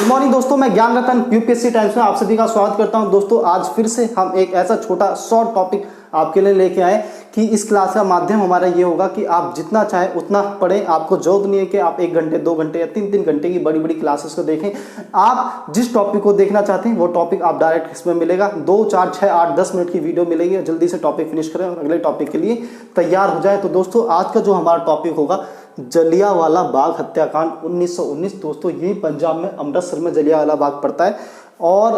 Good morning दोस्तों, मैं ज्ञान रतन यूपीएससी टाइम्स में आप सभी का स्वागत करता हूं। दोस्तों आज फिर से हम एक ऐसा छोटा शॉर्ट टॉपिक आपके लिए लेके आए कि इस क्लास का माध्यम हमारा ये होगा कि आप जितना चाहें उतना पढ़ें। आपको जरूरत नहीं है कि आप 1 घंटे 2 घंटे या 3 घंटे की बड़ी बड़ी क्लासेस को देखें। आप जिस टॉपिक को देखना चाहते हैं वो टॉपिक आप डायरेक्ट इसमें मिलेगा। 2, 4, 6, 8, 10 मिनट की वीडियो मिलेगी। जल्दी से टॉपिक फिनिश करें और अगले टॉपिक के लिए तैयार हो जाए। तो दोस्तों आज का जो हमारा टॉपिक होगा जलियांवाला बाग हत्याकांड 1919। दोस्तों ये पंजाब में अमृतसर में जलियांवाला बाग पड़ता है और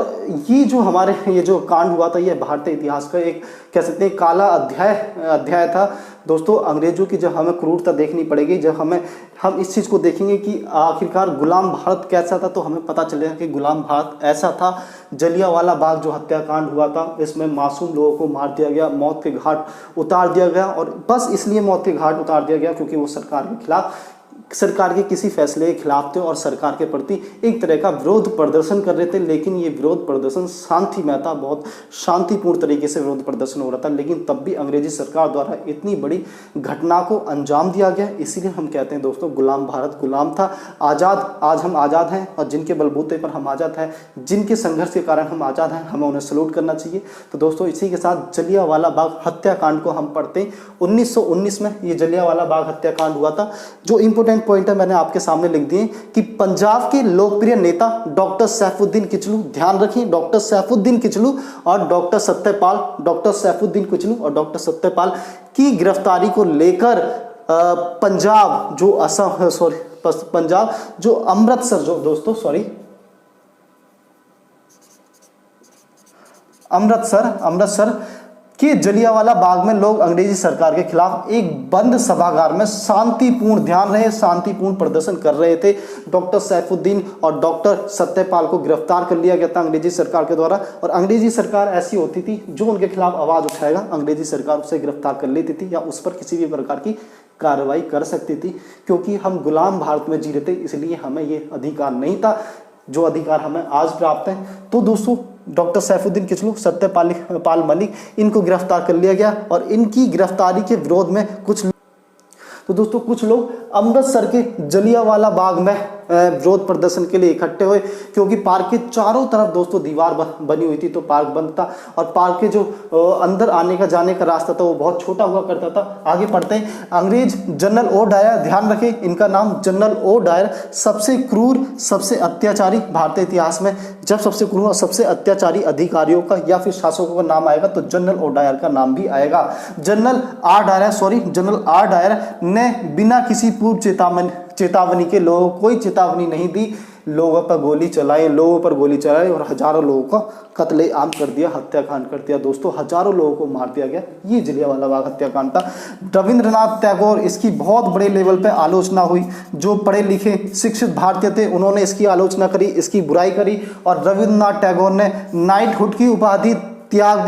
ये जो हमारे ये जो कांड हुआ था ये भारतीय इतिहास का एक कह सकते हैं काला अध्याय था। दोस्तों अंग्रेजों की जब हमें क्रूरता देखनी पड़ेगी, जब हम इस चीज़ को देखेंगे कि आखिरकार गुलाम भारत कैसा था, तो हमें पता चलेगा कि गुलाम भारत ऐसा था। जलियांवाला बाग जो हत्याकांड हुआ था इसमें मासूम लोगों को मार दिया गया, मौत के घाट उतार दिया गया। और बस इसलिए मौत के घाट उतार दिया गया क्योंकि वो सरकार के खिलाफ, सरकार के किसी फैसले के खिलाफ थे और सरकार के प्रति एक तरह का विरोध प्रदर्शन कर रहे थे। लेकिन ये विरोध प्रदर्शन शांतिमय था, बहुत शांतिपूर्ण तरीके से विरोध प्रदर्शन हो रहा था। लेकिन तब भी अंग्रेजी सरकार द्वारा इतनी बड़ी घटना को अंजाम दिया गया। इसीलिए हम कहते हैं दोस्तों गुलाम भारत गुलाम था, आज़ाद आज हम आज़ाद हैं। और जिनके बलबूते पर हम आज़ाद हैं, जिनके संघर्ष के कारण हम आज़ाद हैं, हमें उन्हें सल्यूट करना चाहिए। तो दोस्तों इसी के साथ जलियांवाला बाग हत्याकांड को हम पढ़ते हैं। 1919 में ये जलियांवाला बाग हत्याकांड हुआ था। जो इंपोर्टेंट पॉइंट है मैंने आपके सामने लिख दिए कि पंजाब के लोकप्रिय नेता डॉक्टर सैफुद्दीन किचलू, ध्यान रखिए डॉक्टर सैफुद्दीन किचलू और डॉक्टर सत्यपाल, डॉक्टर सैफुद्दीन किचलू और डॉक्टर सत्यपाल की गिरफ्तारी को लेकर पंजाब जो असम सॉरी पंजाब जो अमृतसर जो दोस्तों सॉरी अमृतसर कि जलियांवाला बाग में लोग अंग्रेजी सरकार के खिलाफ एक बंद सभागार में शांतिपूर्ण, ध्यान रहे, शांतिपूर्ण प्रदर्शन कर रहे थे। डॉक्टर सैफुद्दीन और डॉक्टर सत्यपाल को गिरफ्तार कर लिया गया था अंग्रेजी सरकार के द्वारा। और अंग्रेजी सरकार ऐसी होती थी जो उनके खिलाफ आवाज उठाएगा अंग्रेजी सरकार उसे गिरफ्तार कर लेती थी या उस पर किसी भी प्रकार की कार्रवाई कर सकती थी। क्योंकि हम गुलाम भारत में जी रहे थे इसलिए हमें ये अधिकार नहीं था जो अधिकार हमें आज प्राप्त है। तो दोस्तों डॉक्टर सैफुद्दीन किचलू, सत्यपाल मलिक, इनको गिरफ्तार कर लिया गया और इनकी गिरफ्तारी के विरोध में कुछ लोग अमृतसर के जलियांवाला बाग में विरोध प्रदर्शन के लिए इकट्ठे हुए। क्योंकि पार्क के चारों तरफ दोस्तों दीवार बनी हुई थी तो पार्क बंद था और पार्क के जो अंदर आने का जाने का रास्ता था वो बहुत छोटा हुआ करता था। आगे पढ़ते हैं। अंग्रेज जनरल ओ डायर, ध्यान रखें इनका नाम जनरल ओ डायर, सबसे क्रूर सबसे अत्याचारी भारतीय इतिहास में जब सबसे क्रूर और सबसे अत्याचारी अधिकारियों का या फिर शासकों का नाम आएगा तो जनरल ओ डायर का नाम भी आएगा। जनरल आर डायर ने बिना किसी पूर्व चेतावनी के लोगों को कोई चेतावनी नहीं दी, लोगों पर गोली चलाई और हजारों लोगों का कत्लेआम कर दिया, हत्याकांड कर दिया। दोस्तों हजारों लोगों को मार दिया गया। ये जलियांवाला बाग हत्याकांड था। रविंद्रनाथ टैगोर इसकी बहुत बड़े लेवल पे आलोचना हुई। जो पढ़े लिखे शिक्षित भारतीय थे उन्होंने इसकी आलोचना करी, इसकी बुराई करी और रविंद्रनाथ टैगोर ने नाइटहुड की उपाधि त्याग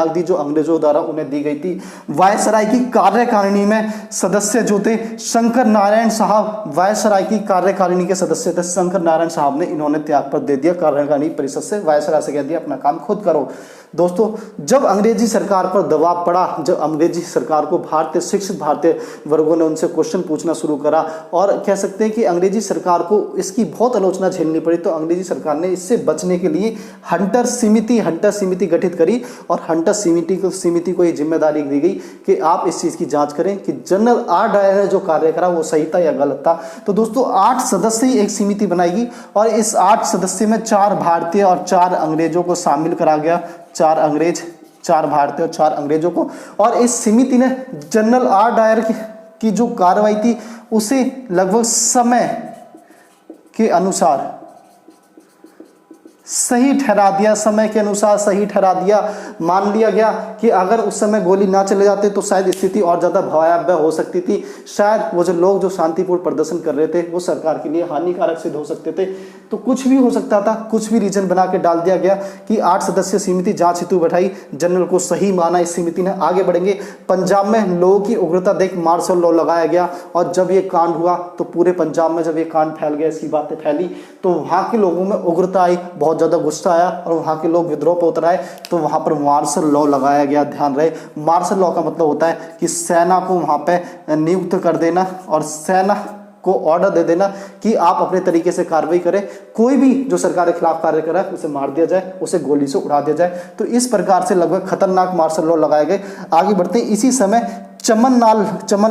दी जो अंग्रेजों द्वारा उन्हें दी गई थी। वायसराय की कार्यकारिणी में सदस्य जो थे शंकर नारायण साहब, वायसराय की कार्यकारिणी के सदस्य थे शंकर नारायण साहब ने इन्होंने त्याग पत्र दे दिया कार्यकारिणी परिषद से। वायसराय से कह दिया अपना काम खुद करो। दोस्तों जब अंग्रेजी सरकार पर दबाव पड़ा, जब अंग्रेजी सरकार को शिक्षित भारतीय वर्गों ने उनसे क्वेश्चन पूछना शुरू करा और कह सकते हैं कि अंग्रेजी सरकार को इसकी बहुत आलोचना झेलनी पड़ी, तो अंग्रेजी सरकार ने इससे बचने के लिए हंटर समिति गठित करी और हंटर समिति को ये जिम्मेदारी दी गई कि आप इस चीज की जांच करें कि जनरल आर डायर ने जो कार्य करा वो सही था या गलत था। तो दोस्तों 8 सदस्यीय एक समिति बनाएगी और इस 8 सदस्य में 4 भारतीय और 4 अंग्रेजों को शामिल करा गया। 4 भारतीय और 4 अंग्रेजों को। और इस समिति ने जनरल आर डायर की जो कार्रवाई थी उसे लगभग समय के अनुसार सही ठहरा दिया, समय के अनुसार सही ठहरा दिया। मान लिया गया कि अगर उस समय गोली ना चले जाते तो शायद स्थिति और ज़्यादा भयावह हो सकती थी। शायद वो जो लोग जो शांतिपूर्ण प्रदर्शन कर रहे थे वो सरकार के लिए हानिकारक सिद्ध हो सकते थे। तो कुछ भी हो सकता था, कुछ भी रीजन बना के डाल दिया गया कि 8 सदस्यीय समिति जांच हेतु बैठाई। जनरल को सही माना इस समिति ने। आगे बढ़ेंगे। पंजाब में लोगों की उग्रता देख मार्शल लॉ लगाया गया और जब ये कांड हुआ तो पूरे पंजाब में जब ये कांड फैल गया, इसकी बातें फैली तो वहाँ के लोगों में उग्रता आई, बहुत ज़्यादा गुस्सा आया और वहाँ के लोग विद्रोह पर उतर आए। तो वहाँ पर मार्शल लॉ लगाया गया। ध्यान रहे मार्शल लॉ का मतलब होता है कि सेना को वहाँ पे नियुक्त कर देना और सेना को ऑर्डर दे देना कि आप अपने तरीके से कार्रवाई करें, कोई भी जो सरकार के खिलाफ कार्य कर रहा है उसे मार दिया जाए, उसे गोली से उड़ा दिया जाए। तो इस प्रकार से लगभग खतरनाक मार्शल लॉ लगाए गए। आगे बढ़ते हैं। इसी समय चमन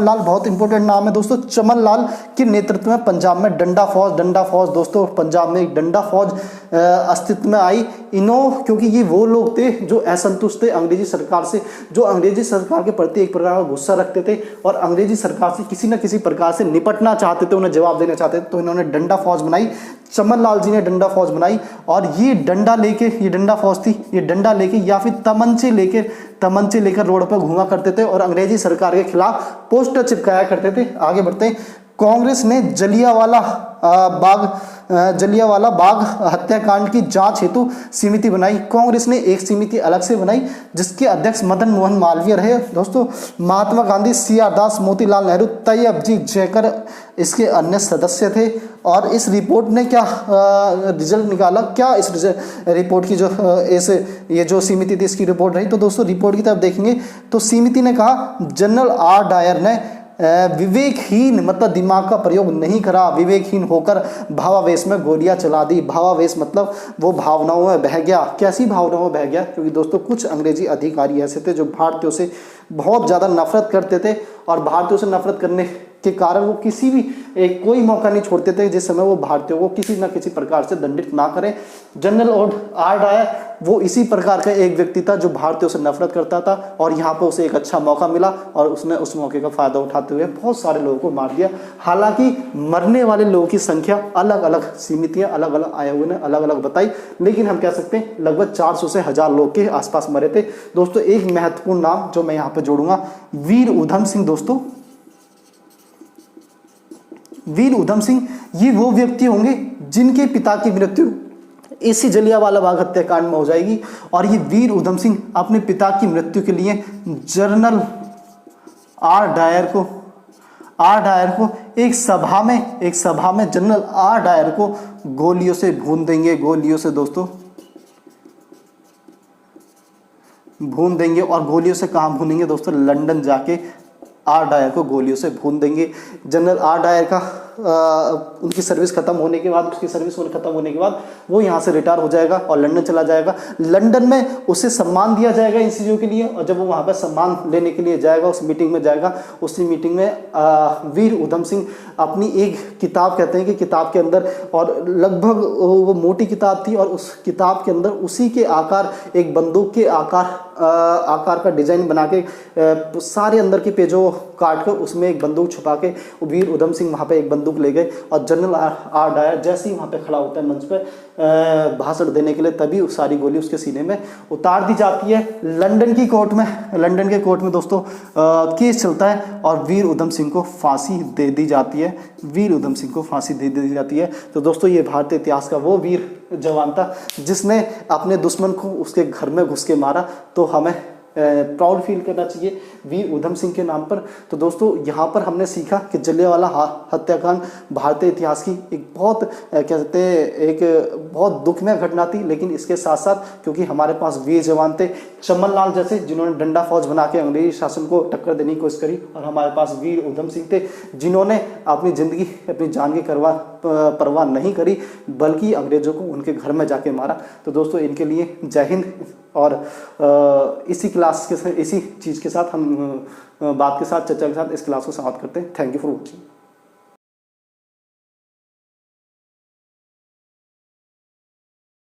लाल बहुत इंपॉर्टेंट नाम है दोस्तों। चमन लाल के नेतृत्व में पंजाब में डंडा फौज दोस्तों, पंजाब में एक डंडा फौज अस्तित्व में आई। क्योंकि ये वो लोग थे जो असंतुष्ट थे अंग्रेजी सरकार से, जो अंग्रेजी सरकार के प्रति एक प्रकार का गुस्सा रखते थे और अंग्रेजी सरकार से किसी न किसी प्रकार से निपटना चाहते थे, उन्हें जवाब देना चाहते थे। तो इन्होंने डंडा फौज बनाई, चमन लाल जी ने डंडा फौज बनाई। और ये डंडा फौज थी, ये डंडा लेके या फिर तमंचे लेकर रोड पर घूमा करते थे और अंग्रेजी सरकार के खिलाफ पोस्टर चिपकाया करते थे। आगे बढ़ते हैं। कांग्रेस ने जलियांवाला बाग हत्याकांड की जांच हेतु समिति बनाई। कांग्रेस ने एक समिति अलग से बनाई जिसके अध्यक्ष मदन मोहन मालवीय रहे दोस्तों। महात्मा गांधी, CR दास, मोतीलाल नेहरू, तैयब जी जयकर इसके अन्य सदस्य थे। और इस रिपोर्ट ने क्या रिजल्ट निकाला, क्या इस रिपोर्ट की ये जो समिति थी इसकी रिपोर्ट रही। तो दोस्तों रिपोर्ट की तरफ देखेंगे तो समिति ने कहा जनरल R डायर ने विवेकहीन मतलब दिमाग का प्रयोग नहीं करा, विवेकहीन होकर भावावेश में गोलियां चला दी। भावावेश मतलब वो भावनाओं में बह गया। कैसी भावनाओं में बह गया? क्योंकि दोस्तों कुछ अंग्रेजी अधिकारी ऐसे थे जो भारतीयों से बहुत ज़्यादा नफरत करते थे और भारतीयों से नफरत करने के कारण वो किसी भी कोई मौका नहीं छोड़ते थे जिस समय वो भारतीयों को किसी न किसी प्रकार से दंडित ना करें। जनरल R डायर वो इसी प्रकार का एक व्यक्ति था जो भारतीयों से नफरत करता था और यहाँ पे उसे एक अच्छा मौका मिला और उसने उस मौके का फायदा उठाते हुए बहुत सारे लोगों को मार दिया। हालांकि मरने वाले लोगों की संख्या अलग अलग समितियां अलग अलग आयोगों ने अलग अलग बताई, लेकिन हम कह सकते हैं लगभग 400 से 1000 लोग के आसपास मरे थे। दोस्तों एक महत्वपूर्ण नाम जो मैं यहाँ पे जोड़ूंगा, वीर उधम सिंह। दोस्तों वीर उधम सिंह ये वो व्यक्ति होंगे जिनके पिता की मृत्यु इसी जलियांवाला बाग हत्याकांड में हो जाएगी। और ये वीर उधम सिंह अपने पिता की मृत्यु के लिए जनरल R डायर को एक सभा में जनरल R डायर को गोलियों से भून देंगे, गोलियों से दोस्तों भून देंगे। और गोलियों से कहाँ भूनेंगे दोस्तों? लंदन जाके R डायर को गोलियों से भून देंगे। जनरल R डायर का उनकी सर्विस खत्म होने के बाद, वो यहाँ से रिटायर हो जाएगा और लंदन चला जाएगा। लंदन में उसे सम्मान दिया जाएगा इन चीज़ों के लिए। और जब वो वहाँ पर सम्मान लेने के लिए जाएगा, उस मीटिंग में जाएगा, उसी मीटिंग में वीर उधम सिंह अपनी एक किताब, कहते हैं कि किताब के अंदर, और लगभग वो मोटी किताब थी और उस किताब के अंदर उसी के आकार, एक बंदूक के आकार का डिजाइन बना के सारे अंदर के पेजों काट कर उसमें एक बंदूक छुपा के वीर उधम सिंह वहाँ पे एक बंदूक ले गए। और जनरल R डायर जैसे ही वहाँ पे खड़ा होता है मंच पे भाषण देने के लिए, तभी सारी गोली उसके सीने में उतार दी जाती है। लंदन के कोर्ट में दोस्तों केस चलता है और वीर उधम सिंह को फांसी दे दी जाती है। तो दोस्तों ये भारतीय इतिहास का वो वीर जवान था जिसने अपने दुश्मन को उसके घर में घुस के मारा। तो हमें प्राउड फील करना चाहिए वीर उधम सिंह के नाम पर। तो दोस्तों यहाँ पर हमने सीखा कि जलियांवाला हत्याकांड भारतीय इतिहास की एक बहुत कहते हैं एक बहुत दुखमय घटना थी, लेकिन इसके साथ साथ क्योंकि हमारे पास वीर जवान थे चमन लाल जैसे जिन्होंने डंडा फौज बना के अंग्रेजी शासन को टक्कर देने की कोशिश करी, और हमारे पास वीर उधम सिंह थे जिन्होंने अपनी ज़िंदगी अपनी जान की परवाह नहीं करी, बल्कि अंग्रेजों को उनके घर में जाके मारा। तो दोस्तों इनके लिए जय हिंद। और इसी चीज़ के साथ हम बात के साथ चर्चा के साथ इस क्लास को समाप्त करते हैं। Thank you for watching.